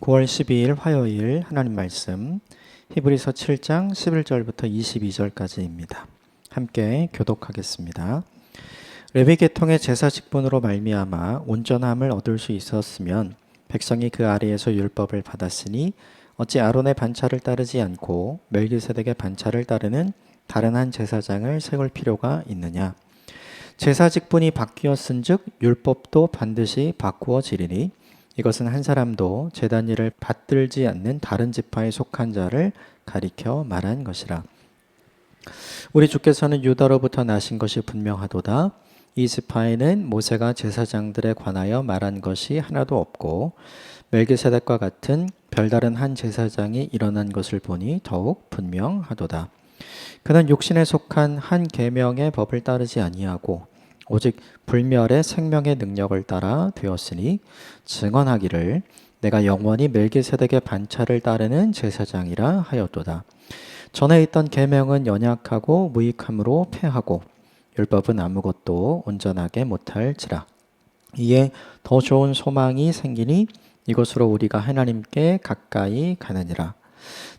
9월 12일 화요일 하나님 말씀 히브리서 7장 11절부터 22절까지입니다. 함께 교독하겠습니다. 레위 계통의 제사 직분으로 말미암아 온전함을 얻을 수 있었으면 백성이 그 아래에서 율법을 받았으니 어찌 아론의 반차를 따르지 않고 멜기세덱의 반차를 따르는 다른 한 제사장을 세울 필요가 있느냐. 제사 직분이 바뀌었은즉 율법도 반드시 바꾸어지리니 이것은 한 사람도 제단 일을 받들지 않는 다른 지파에 속한 자를 가리켜 말한 것이라. 우리 주께서는 유다로부터 나신 것이 분명하도다. 이 지파에는 모세가 제사장들에 관하여 말한 것이 하나도 없고 멜기세덱과 같은 별다른 한 제사장이 일어난 것을 보니 더욱 분명하도다. 그는 육신에 속한 한 계명의 법을 따르지 아니하고 오직 불멸의 생명의 능력을 따라 되었으니 증언하기를 내가 영원히 멜기세덱의 반차를 따르는 제사장이라 하였도다. 전에 있던 계명은 연약하고 무익함으로 패하고 율법은 아무것도 온전하게 못할지라. 이에 더 좋은 소망이 생기니 이것으로 우리가 하나님께 가까이 가느니라.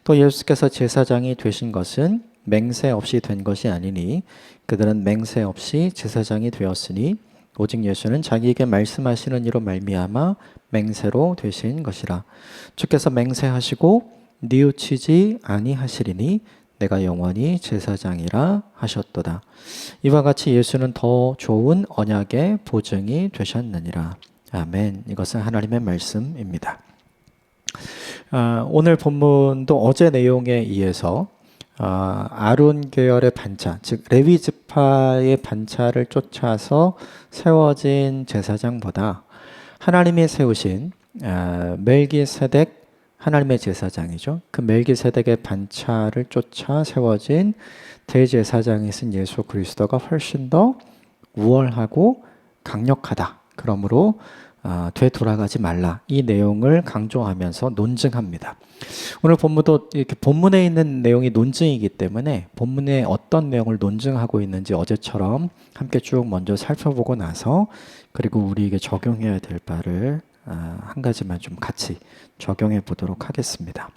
또 예수께서 제사장이 되신 것은 맹세 없이 된 것이 아니니 그들은 맹세 없이 제사장이 되었으니 오직 예수는 자기에게 말씀하시는 이로 말미암아 맹세로 되신 것이라. 주께서 맹세하시고 뉘우치지 아니하시리니 내가 영원히 제사장이라 하셨도다. 이와 같이 예수는 더 좋은 언약의 보증이 되셨느니라. 아멘. 이것은 하나님의 말씀입니다. 오늘 본문도 어제 내용에 의해서 아론 계열의 반차, 즉 레위 지파의 반차를 쫓아서 세워진 제사장보다 하나님이 세우신 멜기세덱, 하나님의 제사장이죠. 그 멜기세덱의 반차를 쫓아 세워진 대제사장이신 예수 그리스도가 훨씬 더 우월하고 강력하다. 그러므로 되돌아가지 말라. 이 내용을 강조하면서 논증합니다. 오늘 본문도 이렇게 본문에 있는 내용이 논증이기 때문에 본문에 어떤 내용을 논증하고 있는지 어제처럼 함께 쭉 먼저 살펴보고 나서 그리고 우리에게 적용해야 될 바를 한 가지만 좀 같이 적용해 보도록 하겠습니다.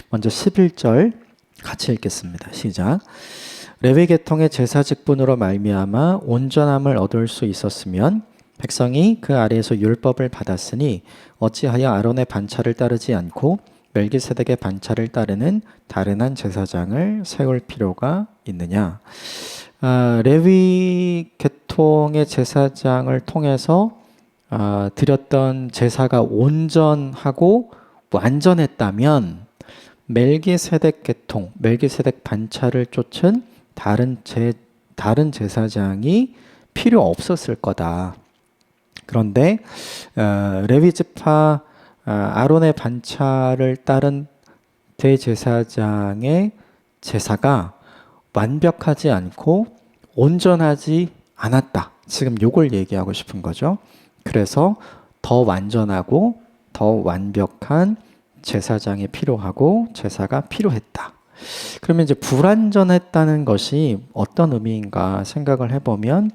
먼저 11절 같이 읽겠습니다. 시작. 레위 계통의 제사 직분으로 말미암아 온전함을 얻을 수 있었으면 백성이 그 아래에서 율법을 받았으니 어찌하여 아론의 반차를 따르지 않고 멜기세덱의 반차를 따르는 다른 한 제사장을 세울 필요가 있느냐. 레위 계통의 제사장을 통해서 드렸던 제사가 온전하고 완전했다면 멜기세덱 계통, 멜기세덱 반차를 쫓은 다른 제사장이 필요 없었을 거다. 그런데 레위 지파 아론의 반차를 따른 대제사장의 제사가 완벽하지 않고 온전하지 않았다. 지금 요걸 얘기하고 싶은 거죠. 그래서 더 완전하고 더 완벽한 제사장이 필요하고 제사가 필요했다. 그러면 이제 불완전했다는 것이 어떤 의미인가 생각을 해보면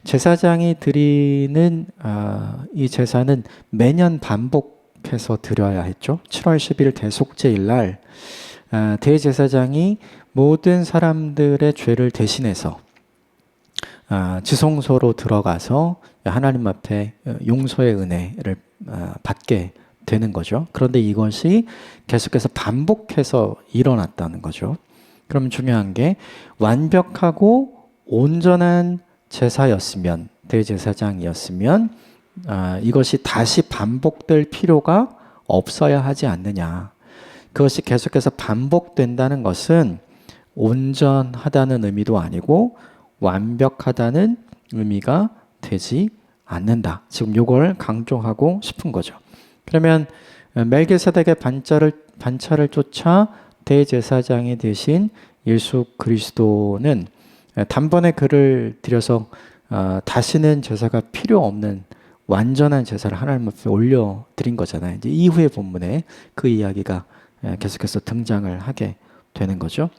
제사장이 드리는 이 제사는 매년 반복해서 드려야 했죠. 7월 10일 대속죄일 날 대제사장이 모든 사람들의 죄를 대신해서 지성소로 들어가서 하나님 앞에 용서의 은혜를 받게 되는 거죠. 그런데 이것이 계속해서 반복해서 일어났다는 거죠. 그럼 중요한 게 완벽하고 온전한 제사였으면, 대제사장이었으면 이것이 다시 반복될 필요가 없어야 하지 않느냐. 그것이 계속해서 반복된다는 것은 온전하다는 의미도 아니고 완벽하다는 의미가 되지 않는다. 지금 이걸 강조하고 싶은 거죠. 그러면 멜기세덱의 반차를 쫓아 대제사장이 되신 예수 그리스도는 단번에 그를 들여서 다시는 제사가 필요 없는 완전한 제사를 하나님 앞에 올려드린 거잖아요. 이제 이후의 본문에 그 이야기가 계속해서 등장을 하게 되는 거죠.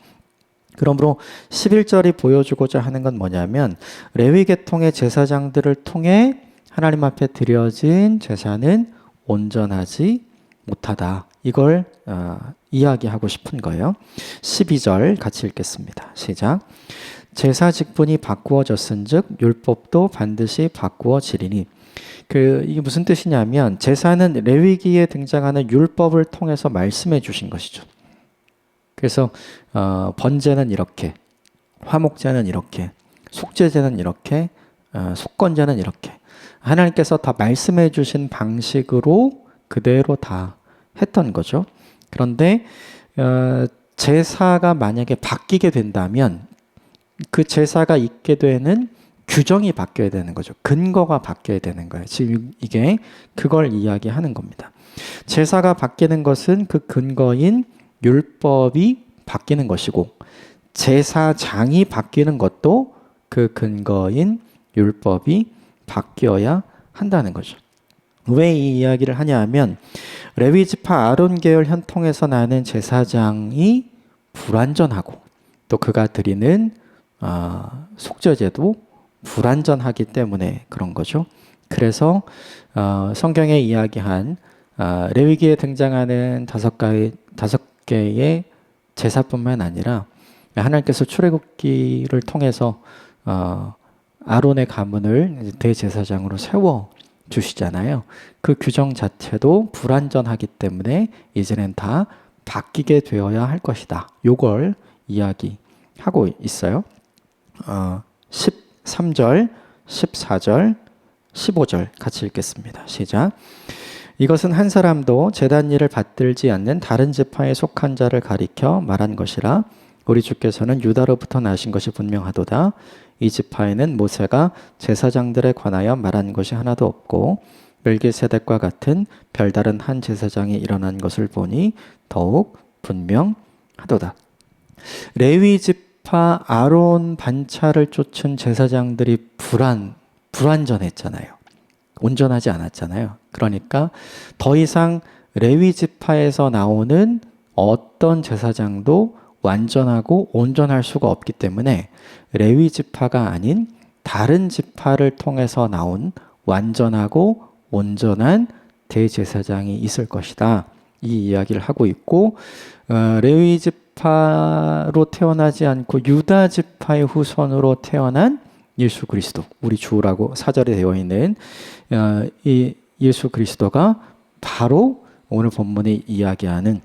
그러므로 11절이 보여주고자 하는 건 뭐냐면 레위 계통의 제사장들을 통해 하나님 앞에 드려진 제사는 온전하지 못하다. 이걸 이야기하고 싶은 거예요. 12절 같이 읽겠습니다. 시작. 제사 직분이 바꾸어졌은즉 율법도 반드시 바꾸어지리니. 이게 무슨 뜻이냐면 제사는 레위기에 등장하는 율법을 통해서 말씀해 주신 것이죠. 그래서 번제는 이렇게, 화목제는 이렇게, 속죄제는 이렇게, 속건제는 이렇게 하나님께서 다 말씀해 주신 방식으로 그대로 다 했던 거죠. 그런데 제사가 만약에 바뀌게 된다면 그 제사가 있게 되는 규정이 바뀌어야 되는 거죠. 근거가 바뀌어야 되는 거예요. 지금 이게 그걸 이야기하는 겁니다. 제사가 바뀌는 것은 그 근거인 율법이 바뀌는 것이고 제사장이 바뀌는 것도 그 근거인 율법이 바뀌어야 한다는 거죠. 왜 이 이야기를 하냐 하면 레위지파 아론 계열 혈통에서 나는 제사장이 불완전하고 또 그가 드리는 속죄제도 불완전하기 때문에 그런 거죠. 그래서 성경에 이야기한 레위기에 등장하는 다섯 개의 제사뿐만 아니라 하나님께서 출애굽기를 통해서 아론의 가문을 대제사장으로 세워 주시잖아요. 그 규정 자체도 불완전하기 때문에 이제는 다 바뀌게 되어야 할 것이다. 요걸 이야기하고 있어요. 13절, 14절, 15절 같이 읽겠습니다. 시작. 이것은 한 사람도 제단 일을 받들지 않는 다른 지파에 속한 자를 가리켜 말한 것이라. 우리 주께서는 유다로부터 나신 것이 분명하도다. 이 지파에는 모세가 제사장들에 관하여 말한 것이 하나도 없고 멜기세덱과 같은 별다른 한 제사장이 일어난 것을 보니 더욱 분명하도다. 레위 지파 아론 반차를 쫓은 제사장들이 불완전했잖아요. 온전하지 않았잖아요. 그러니까 더 이상 레위 지파에서 나오는 어떤 제사장도 완전하고 온전할 수가 없기 때문에 레위 지파가 아닌 다른 지파를 통해서 나온 완전하고 온전한 대제사장이 있을 것이다. 이 이야기를 하고 있고 레위 지파로 태어나지 않고 유다 지파의 후손으로 태어난 예수 그리스도, 우리 주라고 사절에 되어 있는 이 예수 그리스도가 바로 오늘 본문이 이야기하는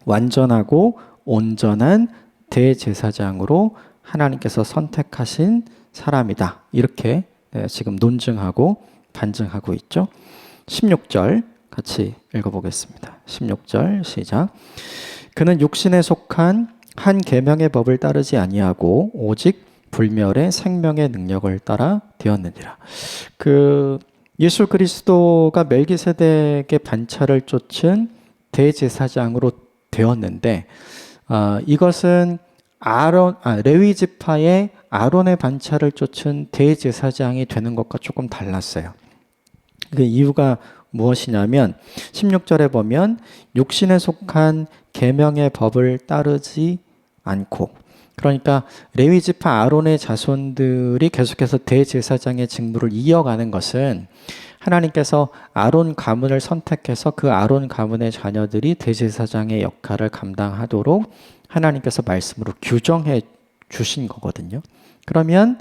완전하고 온전한 대제사장으로 하나님께서 선택하신 사람이다. 이렇게 지금 논증하고 반증하고 있죠. 16절 같이 읽어보겠습니다. 16절 시작. 그는 육신에 속한 한 계명의 법을 따르지 아니하고 오직 불멸의 생명의 능력을 따라 되었느니라. 예수 그리스도가 멜기세덱의 반차를 쫓은 대제사장으로 되었는데 이것은 레위 지파의 아론의 반차를 쫓은 대제사장이 되는 것과 조금 달랐어요. 그 이유가 무엇이냐면 16절에 보면 육신에 속한 계명의 법을 따르지 않고, 그러니까 레위 지파 아론의 자손들이 계속해서 대제사장의 직무를 이어가는 것은 하나님께서 아론 가문을 선택해서 그 아론 가문의 자녀들이 대제사장의 역할을 감당하도록 하나님께서 말씀으로 규정해 주신 거거든요. 그러면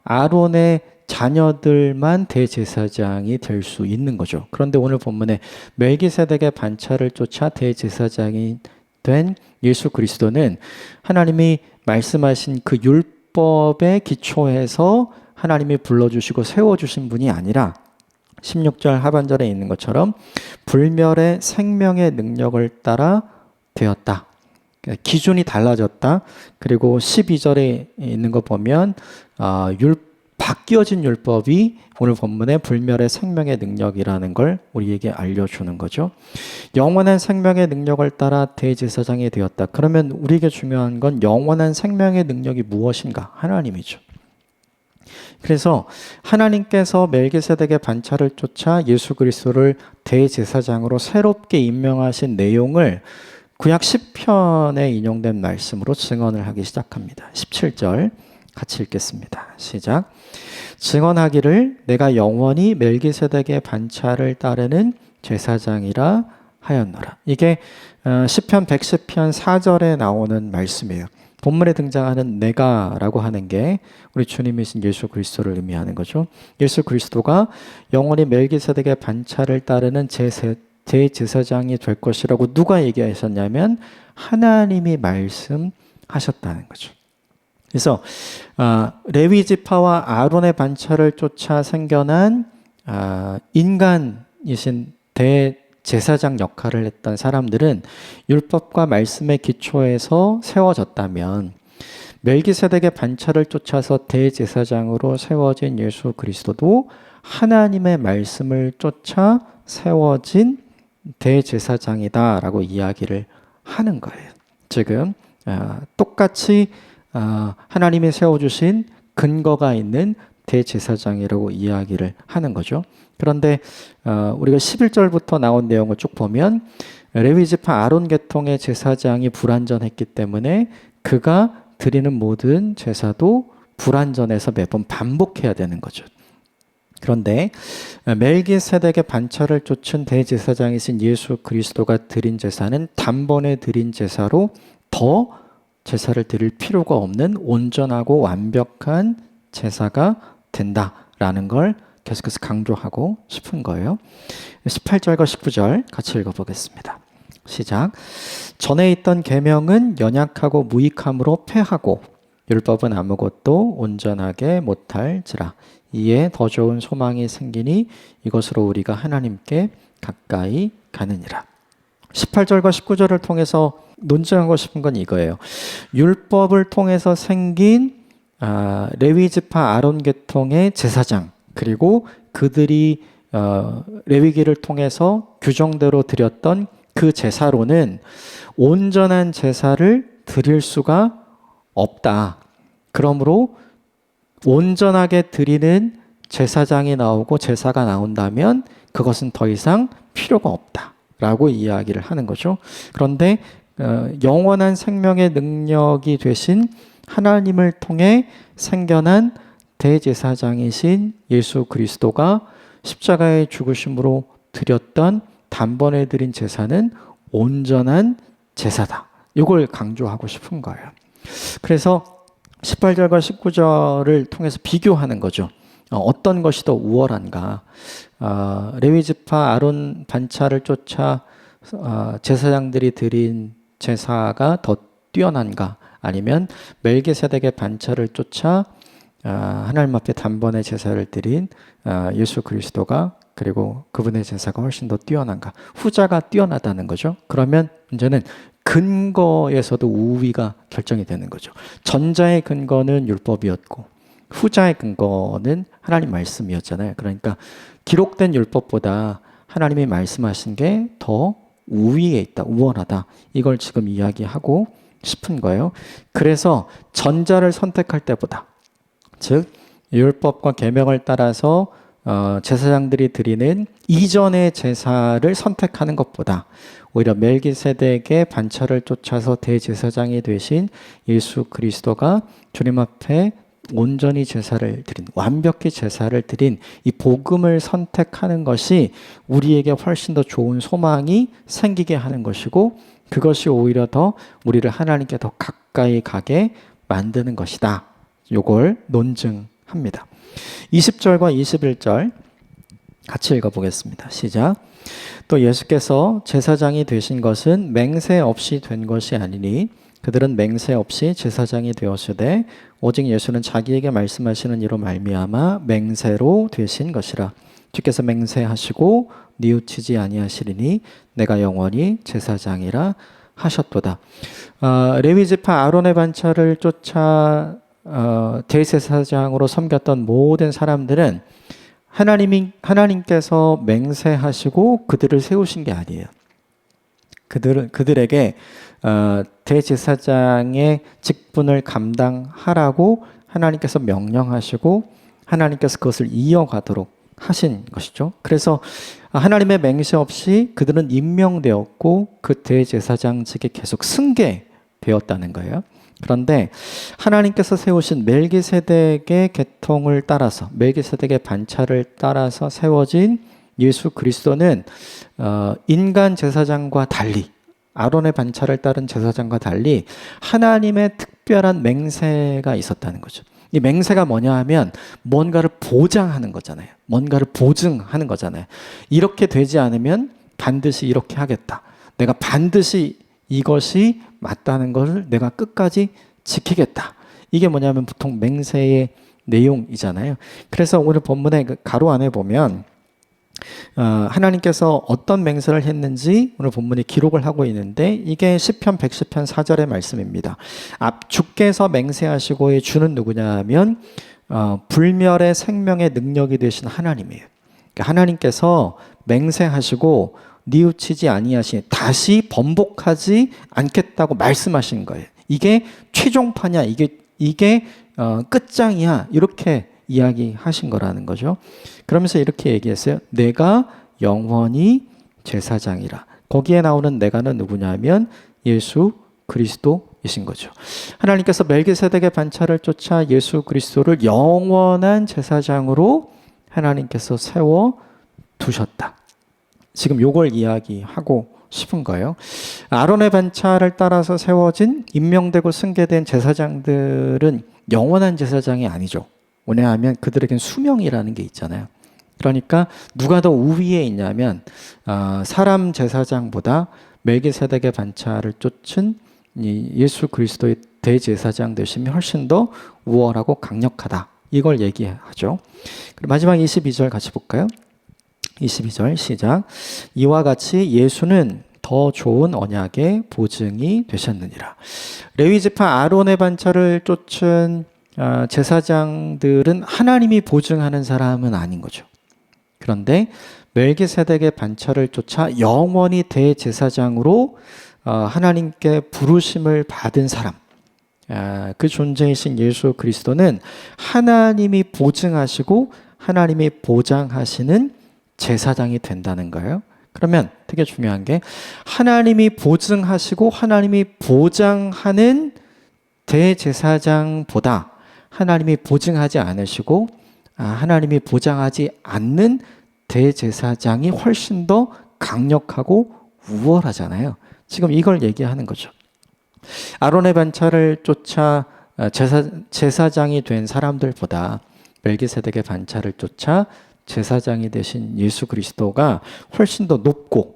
아론의 자녀들만 대제사장이 될 수 있는 거죠. 그런데 오늘 본문에 멜기세덱의 반차를 쫓아 대제사장이 된 예수 그리스도는 하나님이 말씀하신 그 율법의 기초에서 하나님이 불러주시고 세워주신 분이 아니라 16절 하반절에 있는 것처럼 불멸의 생명의 능력을 따라 되었다. 기준이 달라졌다. 그리고 12절에 있는 거 보면 바뀌어진 율법이 오늘 본문의 불멸의 생명의 능력이라는 걸 우리에게 알려주는 거죠. 영원한 생명의 능력을 따라 대제사장이 되었다. 그러면 우리에게 중요한 건 영원한 생명의 능력이 무엇인가? 하나님이죠. 그래서 하나님께서 멜기세덱의 반차를 쫓아 예수 그리스도를 대제사장으로 새롭게 임명하신 내용을 구약 10편에 인용된 말씀으로 증언을 하기 시작합니다. 17절 같이 읽겠습니다. 시작. 증언하기를 내가 영원히 멜기세덱의 반차를 따르는 제사장이라 하였노라. 이게 시편 110편 4절에 나오는 말씀이에요. 본문에 등장하는 내가라고 하는 게 우리 주님이신 예수 그리스도를 의미하는 거죠. 예수 그리스도가 영원히 멜기세덱의 반차를 따르는 대제사장이 될 것이라고 누가 얘기하셨냐면 하나님이 말씀하셨다는 거죠. 그래서 레위 지파와 아론의 반차를 쫓아 생겨난 인간이신 대제사장 역할을 했던 사람들은 율법과 말씀의 기초에서 세워졌다면 멜기세덱의 반차를 쫓아서 대제사장으로 세워진 예수 그리스도도 하나님의 말씀을 쫓아 세워진 대제사장이다라고 이야기를 하는 거예요. 지금 똑같이 하나님이 세워주신 근거가 있는 대제사장이라고 이야기를 하는 거죠. 그런데 우리가 11절부터 나온 내용을 쭉 보면 레위지파 아론 계통의 제사장이 불완전했기 때문에 그가 드리는 모든 제사도 불완전해서 매번 반복해야 되는 거죠. 그런데 멜기세덱의 반차를 쫓은 대제사장이신 예수 그리스도가 드린 제사는 단번에 드린 제사로 더 제사를 드릴 필요가 없는 온전하고 완벽한 제사가 된다라는 걸 계속해서 강조하고 싶은 거예요. 18절과 19절 같이 읽어보겠습니다. 시작. 전에 있던 계명은 연약하고 무익함으로 패하고 율법은 아무것도 온전하게 못할지라. 이에 더 좋은 소망이 생기니 이것으로 우리가 하나님께 가까이 가느니라. 18절과 19절을 통해서 논증하고 싶은 건 이거예요. 율법을 통해서 생긴 레위지파 아론 계통의 제사장, 그리고 그들이 레위기를 통해서 규정대로 드렸던 그 제사로는 온전한 제사를 드릴 수가 없다. 그러므로 온전하게 드리는 제사장이 나오고 제사가 나온다면 그것은 더 이상 필요가 없다라고 이야기를 하는 거죠. 그런데 영원한 생명의 능력이 되신 하나님을 통해 생겨난 대제사장이신 예수 그리스도가 십자가의 죽으심으로 드렸던 단번에 드린 제사는 온전한 제사다. 이걸 강조하고 싶은 거예요. 그래서 18절과 19절을 통해서 비교하는 거죠. 어떤 것이 더 우월한가? 레위지파 아론 반차를 쫓아 제사장들이 드린 제사가 더 뛰어난가? 아니면 멜기세덱의 반차를 쫓아 하나님 앞에 단번에 제사를 드린 예수 그리스도가 그리고 그분의 제사가 훨씬 더 뛰어난가? 후자가 뛰어나다는 거죠. 그러면 문제는 근거에서도 우위가 결정이 되는 거죠. 전자의 근거는 율법이었고 후자의 근거는 하나님 말씀이었잖아요. 그러니까 기록된 율법보다 하나님이 말씀하신 게 더 우위에 있다, 우월하다. 이걸 지금 이야기하고 싶은 거예요. 그래서 전자를 선택할 때보다, 즉 율법과 계명을 따라서 제사장들이 드리는 이전의 제사를 선택하는 것보다 오히려 멜기세덱의 반차를 쫓아서 대제사장이 되신 예수 그리스도가 주님 앞에 온전히 제사를 드린, 완벽히 제사를 드린 이 복음을 선택하는 것이 우리에게 훨씬 더 좋은 소망이 생기게 하는 것이고, 그것이 오히려 더 우리를 하나님께 더 가까이 가게 만드는 것이다. 요걸 논증합니다. 20절과 21절 같이 읽어보겠습니다. 시작. 또 예수께서 제사장이 되신 것은 맹세 없이 된 것이 아니니 그들은 맹세 없이 제사장이 되었으되 오직 예수는 자기에게 말씀하시는 이로 말미암아 맹세로 되신 것이라. 주께서 맹세하시고 뉘우치지 아니하시리니 내가 영원히 제사장이라 하셨도다. 레위지파 아론의 반차를 쫓아 대제사장으로 섬겼던 모든 사람들은 하나님께서 맹세하시고 그들을 세우신 게 아니에요. 그들에게 대제사장의 직분을 감당하라고 하나님께서 명령하시고 하나님께서 그것을 이어가도록 하신 것이죠. 그래서 하나님의 맹세 없이 그들은 임명되었고 그 대제사장직에 계속 승계되었다는 거예요. 그런데 하나님께서 세우신 멜기세덱의 계통을 따라서, 멜기세덱의 반차를 따라서 세워진 예수 그리스도는 인간 제사장과 달리, 아론의 반차를 따른 제사장과 달리 하나님의 특별한 맹세가 있었다는 거죠. 이 맹세가 뭐냐 하면 뭔가를 보장하는 거잖아요. 뭔가를 보증하는 거잖아요. 이렇게 되지 않으면 반드시 이렇게 하겠다. 내가 반드시 이것이 맞다는 것을 내가 끝까지 지키겠다. 이게 뭐냐면 보통 맹세의 내용이잖아요. 그래서 오늘 본문의 그 가로 안에 보면 하나님께서 어떤 맹세를 했는지 오늘 본문에 기록을 하고 있는데 이게 시편 110편 4절의 말씀입니다. 주께서 맹세하시고의 주는 누구냐 하면 불멸의 생명의 능력이 되신 하나님이에요. 그러니까 하나님께서 맹세하시고 뉘우치지 아니하시니 다시 번복하지 않겠다고 말씀하신 거예요. 이게 최종판이야. 이게 끝장이야. 이렇게 이야기하신 거라는 거죠. 그러면서 이렇게 얘기했어요. 내가 영원히 제사장이라. 거기에 나오는 내가는 누구냐면 예수 그리스도이신 거죠. 하나님께서 멜기세덱의 반차를 쫓아 예수 그리스도를 영원한 제사장으로 하나님께서 세워 두셨다. 지금 요걸 이야기하고 싶은 거예요. 아론의 반차를 따라서 세워진 임명되고 승계된 제사장들은 영원한 제사장이 아니죠. 왜냐하면 그들에겐 수명이라는 게 있잖아요. 그러니까 누가 더 우위에 있냐면 사람 제사장보다 멜기세덱의 반차를 쫓은 예수 그리스도의 대제사장 되심이 훨씬 더 우월하고 강력하다. 이걸 얘기하죠. 그리고 마지막 22절 같이 볼까요? 22절 시작. 이와 같이 예수는 더 좋은 언약의 보증이 되셨느니라. 레위 지파 아론의 반차를 쫓은 제사장들은 하나님이 보증하는 사람은 아닌 거죠. 그런데 멜기세덱의 반차를 쫓아 영원히 대제사장으로 하나님께 부르심을 받은 사람, 그 존재이신 예수 그리스도는 하나님이 보증하시고 하나님이 보장하시는 제사장이 된다는 거예요. 그러면 되게 중요한 게 하나님이 보증하시고 하나님이 보장하는 대제사장보다 하나님이 보증하지 않으시고 하나님이 보장하지 않는 대제사장이 훨씬 더 강력하고 우월하잖아요. 지금 이걸 얘기하는 거죠. 아론의 반차를 쫓아 제사장이 된 사람들보다 멜기세덱의 반차를 쫓아 제사장이 되신 예수 그리스도가 훨씬 더 높고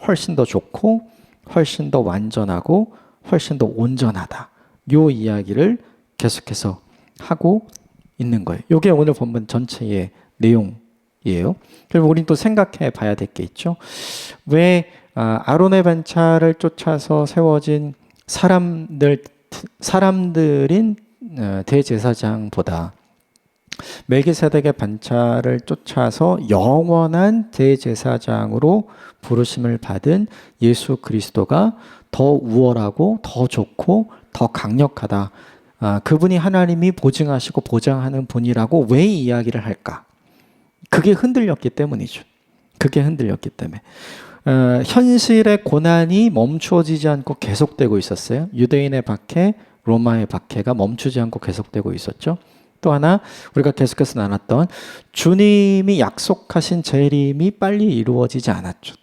훨씬 더 좋고 훨씬 더 완전하고 훨씬 더 온전하다. 요 이야기를 계속해서 하고 있는 거예요. 이게 오늘 본문 전체의 내용이에요. 그리고 우리는 또 생각해 봐야 될 게 있죠. 왜 아론의 반차를 쫓아서 세워진 사람들인 대제사장보다 멜기세덱의 반차를 쫓아서 영원한 대제사장으로 부르심을 받은 예수 그리스도가 더 우월하고 더 좋고 더 강력하다. 그분이 하나님이 보증하시고 보장하는 분이라고 왜 이야기를 할까? 그게 흔들렸기 때문이죠. 그게 흔들렸기 때문에. 현실의 고난이 멈추어지지 않고 계속되고 있었어요. 유대인의 박해, 로마의 박해가 멈추지 않고 계속되고 있었죠. 또 하나 우리가 계속해서 나눴던 주님이 약속하신 재림이 빨리 이루어지지 않았죠.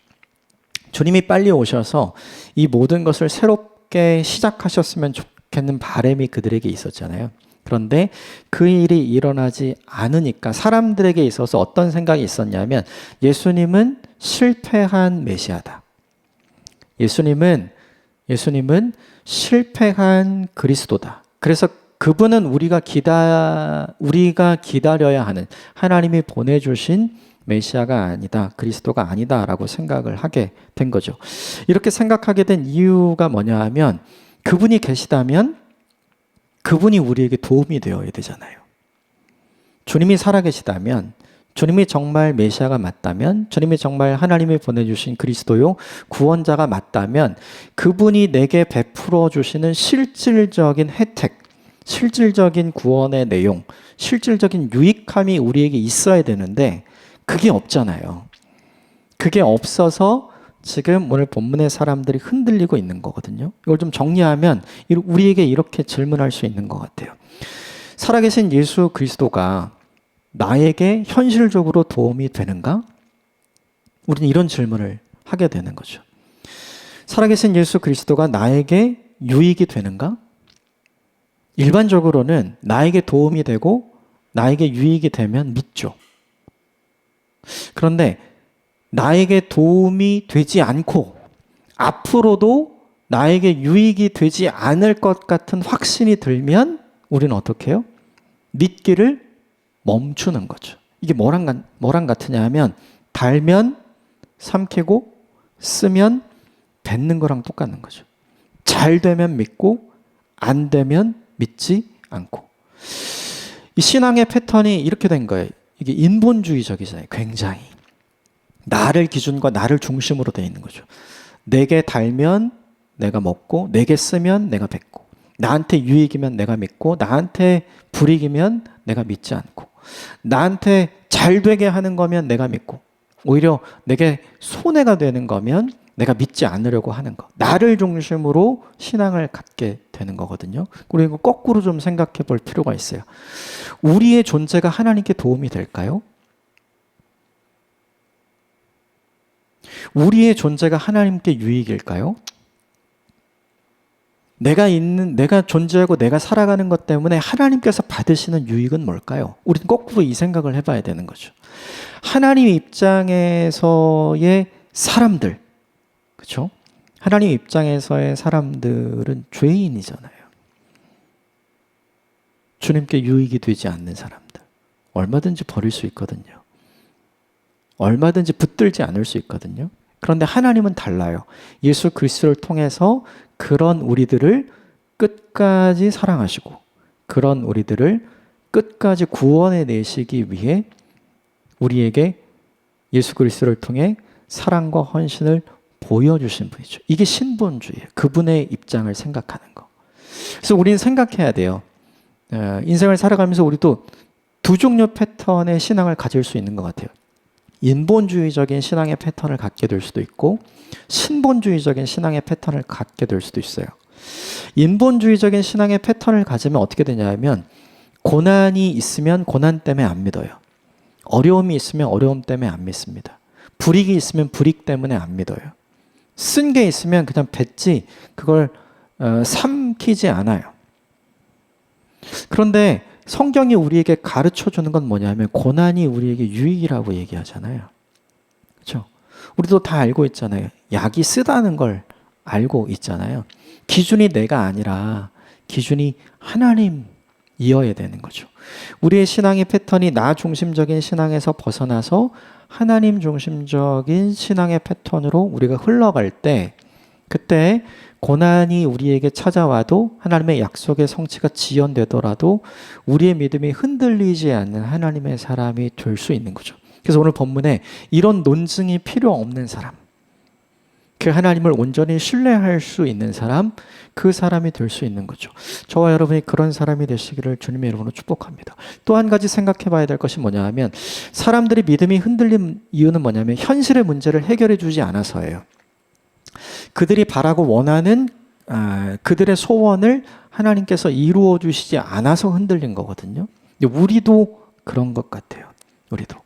주님이 빨리 오셔서 이 모든 것을 새롭게 시작하셨으면 좋겠는 바람이 그들에게 있었잖아요. 그런데 그 일이 일어나지 않으니까 사람들에게 있어서 어떤 생각이 있었냐면 예수님은 실패한 메시아다. 예수님은 실패한 그리스도다. 그래서 그분은 우리가 기다려야 하는 하나님이 보내주신 메시아가 아니다, 그리스도가 아니다라고 생각을 하게 된 거죠. 이렇게 생각하게 된 이유가 뭐냐 하면 그분이 계시다면 그분이 우리에게 도움이 되어야 되잖아요. 주님이 살아계시다면, 주님이 정말 메시아가 맞다면, 주님이 정말 하나님이 보내주신 그리스도요 구원자가 맞다면 그분이 내게 베풀어 주시는 실질적인 혜택, 실질적인 구원의 내용, 실질적인 유익함이 우리에게 있어야 되는데 그게 없잖아요. 그게 없어서 지금 오늘 본문의 사람들이 흔들리고 있는 거거든요. 이걸 좀 정리하면 우리에게 이렇게 질문할 수 있는 것 같아요. 살아계신 예수 그리스도가 나에게 현실적으로 도움이 되는가? 우리는 이런 질문을 하게 되는 거죠. 살아계신 예수 그리스도가 나에게 유익이 되는가? 일반적으로는 나에게 도움이 되고 나에게 유익이 되면 믿죠. 그런데 나에게 도움이 되지 않고 앞으로도 나에게 유익이 되지 않을 것 같은 확신이 들면 우리는 어떻게 해요? 믿기를 멈추는 거죠. 이게 뭐랑 같으냐 하면 달면 삼키고 쓰면 뱉는 거랑 똑같은 거죠. 잘 되면 믿고 안 되면 믿지 않고. 이 신앙의 패턴이 이렇게 된 거예요. 이게 인본주의적이잖아요. 굉장히. 나를 기준과 나를 중심으로 되어 있는 거죠. 내게 달면 내가 먹고 내게 쓰면 내가 뱉고 나한테 유익이면 내가 믿고 나한테 불이익이면 내가 믿지 않고 나한테 잘 되게 하는 거면 내가 믿고 오히려 내게 손해가 되는 거면 내가 믿지 않으려고 하는 거. 나를 중심으로 신앙을 갖게 되는 거거든요. 그리고 거꾸로 좀 생각해 볼 필요가 있어요. 우리의 존재가 하나님께 도움이 될까요? 우리의 존재가 하나님께 유익일까요? 내가 존재하고 내가 살아가는 것 때문에 하나님께서 받으시는 유익은 뭘까요? 우리는 거꾸로 이 생각을 해봐야 되는 거죠. 하나님 입장에서의 사람들, 그렇죠? 하나님 입장에서의 사람들은 죄인이잖아요. 주님께 유익이 되지 않는 사람들. 얼마든지 버릴 수 있거든요. 얼마든지 붙들지 않을 수 있거든요. 그런데 하나님은 달라요. 예수 그리스도를 통해서 그런 우리들을 끝까지 사랑하시고 그런 우리들을 끝까지 구원해 내시기 위해 우리에게 예수 그리스도를 통해 사랑과 헌신을 보여주신 분이죠. 이게 신본주의예요. 그분의 입장을 생각하는 거. 그래서 우리는 생각해야 돼요. 인생을 살아가면서 우리도 두 종류 패턴의 신앙을 가질 수 있는 것 같아요. 인본주의적인 신앙의 패턴을 갖게 될 수도 있고 신본주의적인 신앙의 패턴을 갖게 될 수도 있어요. 인본주의적인 신앙의 패턴을 가지면 어떻게 되냐면 고난이 있으면 고난 때문에 안 믿어요. 어려움이 있으면 어려움 때문에 안 믿습니다. 불이익이 있으면 불이익 때문에 안 믿어요. 쓴 게 있으면 그냥 뱉지 그걸 삼키지 않아요. 그런데 성경이 우리에게 가르쳐주는 건 뭐냐면 고난이 우리에게 유익이라고 얘기하잖아요. 그렇죠? 우리도 다 알고 있잖아요. 약이 쓰다는 걸 알고 있잖아요. 기준이 내가 아니라 기준이 하나님이어야 되는 거죠. 우리의 신앙의 패턴이 나 중심적인 신앙에서 벗어나서 하나님 중심적인 신앙의 패턴으로 우리가 흘러갈 때 그때 고난이 우리에게 찾아와도 하나님의 약속의 성취가 지연되더라도 우리의 믿음이 흔들리지 않는 하나님의 사람이 될 수 있는 거죠. 그래서 오늘 본문에 이런 논증이 필요 없는 사람, 그 하나님을 온전히 신뢰할 수 있는 사람, 그 사람이 될 수 있는 거죠. 저와 여러분이 그런 사람이 되시기를 주님의 이름으로 축복합니다. 또 한 가지 생각해 봐야 될 것이 뭐냐 하면 사람들이 믿음이 흔들린 이유는 뭐냐면 현실의 문제를 해결해 주지 않아서예요. 그들이 바라고 원하는 그들의 소원을 하나님께서 이루어 주시지 않아서 흔들린 거거든요. 우리도 그런 것 같아요. 우리도.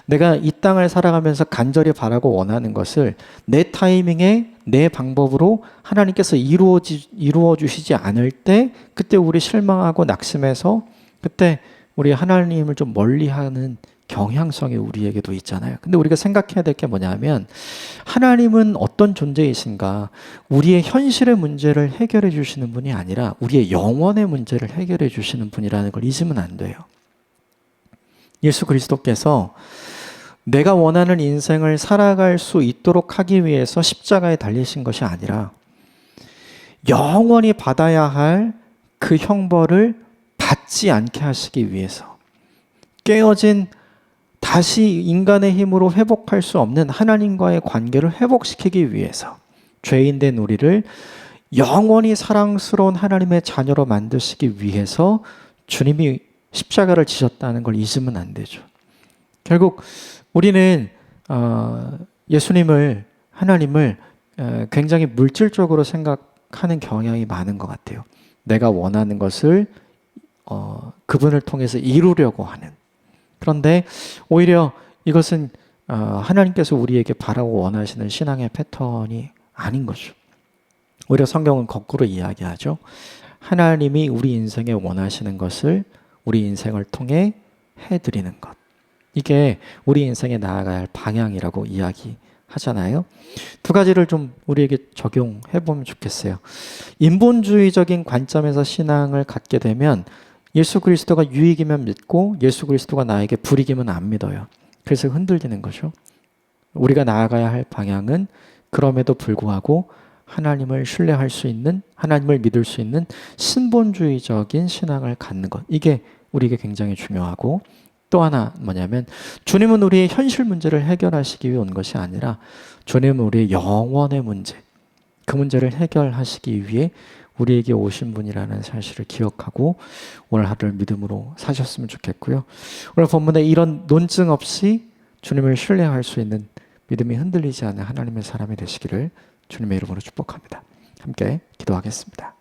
내가 이 땅을 살아가면서 간절히 바라고 원하는 것을 내 타이밍에 내 방법으로 하나님께서 이루어 주시지 않을 때 그때 우리 실망하고 낙심해서 그때 우리 하나님을 좀 멀리하는 경향성이 우리에게도 있잖아요. 근데 우리가 생각해야 될 게 뭐냐면 하나님은 어떤 존재이신가? 우리의 현실의 문제를 해결해 주시는 분이 아니라 우리의 영혼의 문제를 해결해 주시는 분이라는 걸 잊으면 안 돼요. 예수 그리스도께서 내가 원하는 인생을 살아갈 수 있도록 하기 위해서 십자가에 달리신 것이 아니라 영원히 받아야 할 그 형벌을 받지 않게 하시기 위해서 깨어진 다시 인간의 힘으로 회복할 수 없는 하나님과의 관계를 회복시키기 위해서 죄인된 우리를 영원히 사랑스러운 하나님의 자녀로 만드시기 위해서 주님이 십자가를 지셨다는 걸 잊으면 안 되죠. 결국 우리는 예수님을, 하나님을 굉장히 물질적으로 생각하는 경향이 많은 것 같아요. 내가 원하는 것을 그분을 통해서 이루려고 하는. 그런데 오히려 이것은 하나님께서 우리에게 바라고 원하시는 신앙의 패턴이 아닌 거죠. 오히려 성경은 거꾸로 이야기하죠. 하나님이 우리 인생에 원하시는 것을 우리 인생을 통해 해드리는 것. 이게 우리 인생에 나아가야 할 방향이라고 이야기하잖아요. 두 가지를 좀 우리에게 적용해 보면 좋겠어요. 인본주의적인 관점에서 신앙을 갖게 되면 예수 그리스도가 유익이면 믿고 예수 그리스도가 나에게 불이익이면 안 믿어요. 그래서 흔들리는 거죠. 우리가 나아가야 할 방향은 그럼에도 불구하고 하나님을 신뢰할 수 있는, 하나님을 믿을 수 있는 신본주의적인 신앙을 갖는 것. 이게 우리에게 굉장히 중요하고, 또 하나 뭐냐면 주님은 우리의 현실 문제를 해결하시기 위해 온 것이 아니라 주님은 우리의 영원의 문제, 그 문제를 해결하시기 위해 우리에게 오신 분이라는 사실을 기억하고 오늘 하루를 믿음으로 사셨으면 좋겠고요. 오늘 본문에 이런 논증 없이 주님을 신뢰할 수 있는 믿음이 흔들리지 않는 하나님의 사람이 되시기를 주님의 이름으로 축복합니다. 함께 기도하겠습니다.